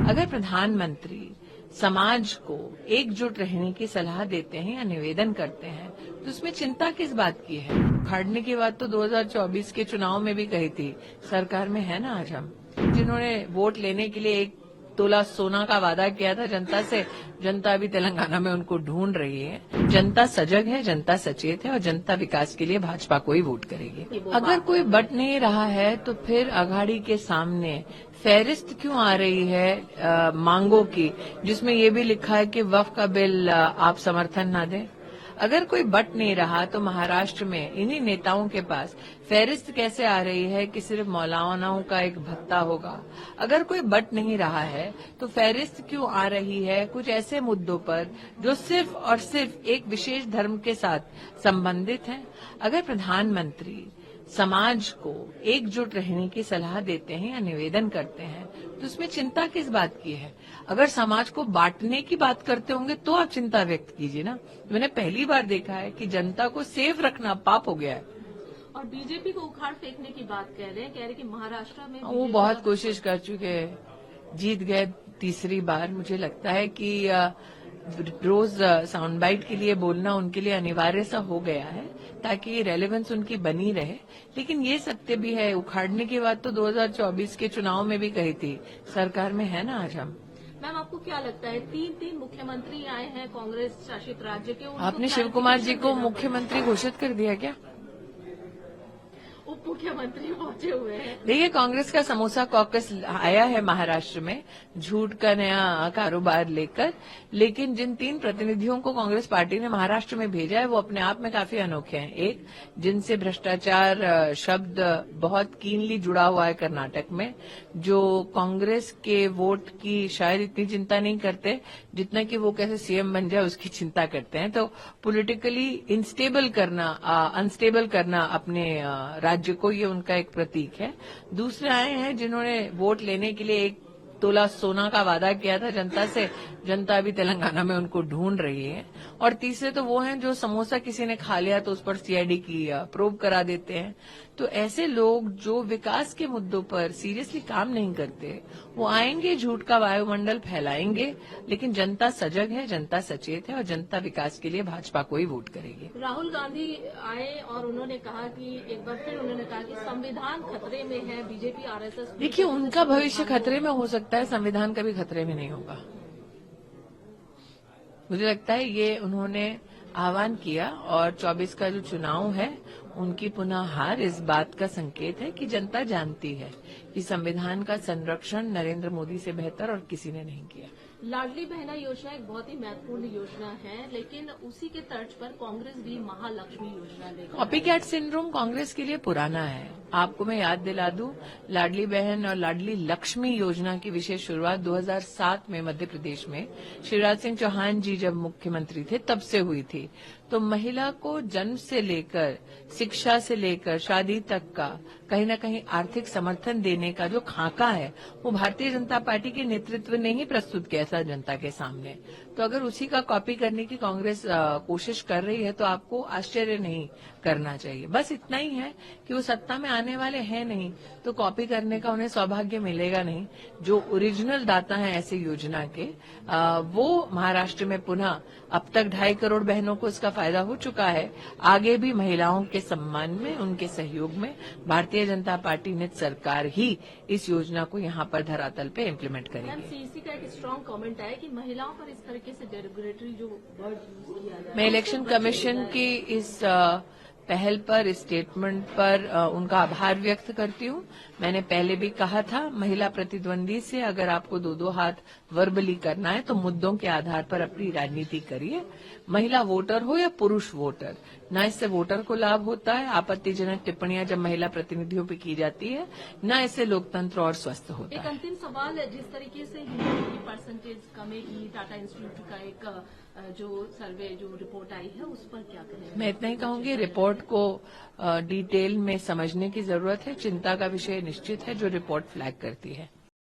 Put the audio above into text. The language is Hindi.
अगर प्रधानमंत्री समाज को एकजुट रहने की सलाह देते हैं या निवेदन करते हैं तो उसमें चिंता किस बात की है? उखाड़ने की बात तो 2024 के चुनाव में भी कही थी, सरकार में है ना आज हम। जिन्होंने वोट लेने के लिए 1 तोला सोना का वादा किया था जनता से, जनता अभी तेलंगाना में उनको ढूंढ रही है। जनता सजग है, जनता सचेत है और जनता विकास के लिए भाजपा को ही वोट करेगी। अगर कोई बट नहीं रहा है तो फिर अघाड़ी के सामने फहरिस्त क्यों आ रही है मांगों की, जिसमें ये भी लिखा है कि वक्फ का बिल आप समर्थन ना दें? अगर कोई बट नहीं रहा तो महाराष्ट्र में इन्हीं नेताओं के पास फहरिस्त कैसे आ रही है कि सिर्फ मौलानाओं का एक भत्ता होगा? अगर कोई बट नहीं रहा है तो फहरिस्त क्यों आ रही है कुछ ऐसे मुद्दों पर जो सिर्फ और सिर्फ एक विशेष धर्म के साथ संबंधित हैं? अगर प्रधानमंत्री समाज को एकजुट रहने की सलाह देते हैं या निवेदन करते हैं तो उसमें चिंता किस बात की है? अगर समाज को बांटने की बात करते होंगे तो आप चिंता व्यक्त कीजिए ना। मैंने पहली बार देखा है कि जनता को सेफ रखना पाप हो गया है। और बीजेपी को उखाड़ फेंकने की बात कह रहे हैं कि महाराष्ट्र में वो बहुत कोशिश कर चुके हैं, जीत गए तीसरी बार। मुझे लगता है कि रोज साउंड बाइट के लिए बोलना उनके लिए अनिवार्य सा हो गया है ताकि रेलेवेंस उनकी बनी रहे। लेकिन ये सत्य भी है, उखाड़ने की बात तो 2024 के चुनाव में भी कही थी, सरकार में है ना आज हम। मैम, आपको क्या लगता है 3 मुख्यमंत्री आए हैं कांग्रेस शासित राज्य के, आपने शिव कुमार जी को मुख्यमंत्री घोषित कर दिया क्या? उप मुख्यमंत्री पहुंचे हुए हैं। देखिए, कांग्रेस का समोसा कॉकस आया है महाराष्ट्र में झूठ का नया कारोबार लेकर, लेकिन जिन 3 प्रतिनिधियों को कांग्रेस पार्टी ने महाराष्ट्र में भेजा है वो अपने आप में काफी अनोखे हैं। एक, जिनसे भ्रष्टाचार शब्द बहुत कीनली जुड़ा हुआ है कर्नाटक में, जो कांग्रेस के वोट की शायद इतनी चिंता नहीं करते जितना कि वो कैसे सीएम बन जाए उसकी चिंता करते हैं। तो पॉलिटिकली अनस्टेबल करना अपने राज्य को, ये उनका एक प्रतीक है। दूसरे आए हैं जिन्होंने वोट लेने के लिए 1 तोला सोना का वादा किया था जनता से, जनता अभी तेलंगाना में उनको ढूंढ रही है। और तीसरे तो वो हैं जो समोसा किसी ने खा लिया तो उस पर सीआईडी की प्रोब करा देते हैं। तो ऐसे लोग जो विकास के मुद्दों पर सीरियसली काम नहीं करते, वो आएंगे, झूठ का वायुमंडल फैलाएंगे, लेकिन जनता सजग है, जनता सचेत है और जनता विकास के लिए भाजपा को ही वोट करेगी। राहुल गांधी आए और उन्होंने कहा कि एक बार फिर उन्होंने कहा कि संविधान खतरे में है, बीजेपी आरएसएस। देखिए, उनका भविष्य खतरे में हो सकता है, संविधान कभी खतरे में नहीं होगा। मुझे लगता है ये उन्होंने आह्वान किया और 24 का जो चुनाव है उनकी पुनः हार इस बात का संकेत है कि जनता जानती है कि संविधान का संरक्षण नरेंद्र मोदी से बेहतर और किसी ने नहीं किया। लाडली बहना योजना एक बहुत ही महत्वपूर्ण योजना है, लेकिन उसी के तर्ज पर कांग्रेस भी महालक्ष्मी योजना लेकर। कॉपी कैट सिंड्रोम कांग्रेस के लिए पुराना है। आपको मैं याद दिला दूं, लाडली बहन और लाडली लक्ष्मी योजना की विशेष शुरुआत 2007 में मध्य प्रदेश में शिवराज सिंह चौहान जी जब मुख्यमंत्री थे तब से हुई थी। तो महिला को जन्म से लेकर, शिक्षा से लेकर शादी तक का कहीं न कहीं आर्थिक समर्थन देने का जो खाका है वो भारतीय जनता पार्टी के नेतृत्व ने ही प्रस्तुत किया था जनता के सामने। तो अगर उसी का कॉपी करने की कांग्रेस कोशिश कर रही है तो आपको आश्चर्य नहीं करना चाहिए। बस इतना ही है कि वो सत्ता में आने वाले हैं नहीं, तो कॉपी करने का उन्हें सौभाग्य मिलेगा नहीं। जो ओरिजिनल दाता हैं ऐसी योजना के, वो महाराष्ट्र में पुनः अब तक 2.5 करोड़ बहनों को इसका फायदा हो चुका है। आगे भी महिलाओं के सम्मान में, उनके सहयोग में भारतीय जनता पार्टी नित सरकार ही इस योजना को यहाँ पर धरातल पे इम्प्लीमेंट करेगी। सीईसी का एक स्ट्रांग कमेंट है कि महिलाओं पर इस तरीके से डेरोगेटरी जो वर्ड यूज किया जाए। मैं इलेक्शन कमीशन की इस पहल पर, इस स्टेटमेंट पर उनका आभार व्यक्त करती हूँ। मैंने पहले भी कहा था, महिला प्रतिद्वंदी से अगर आपको 2-2 हाथ वर्बली करना है तो मुद्दों के आधार पर अपनी राजनीति करिए। महिला वोटर हो या पुरुष वोटर, न इससे वोटर को लाभ होता है, आपत्तिजनक टिप्पणियां जब महिला प्रतिनिधियों पे की जाती है, न इससे लोकतंत्र और स्वस्थ होता है। एक अंतिम सवाल है, जिस तरीके से ह्यूमनिटी परसेंटेज कमेगी, टाटा इंस्टीट्यूट का एक जो सर्वे जो रिपोर्ट आई है उस पर क्या करेंगे? मैं इतना ही कहूंगी, रिपोर्ट को डिटेल में समझने की जरूरत है। चिंता का विषय निश्चित है जो रिपोर्ट फ्लैग करती है।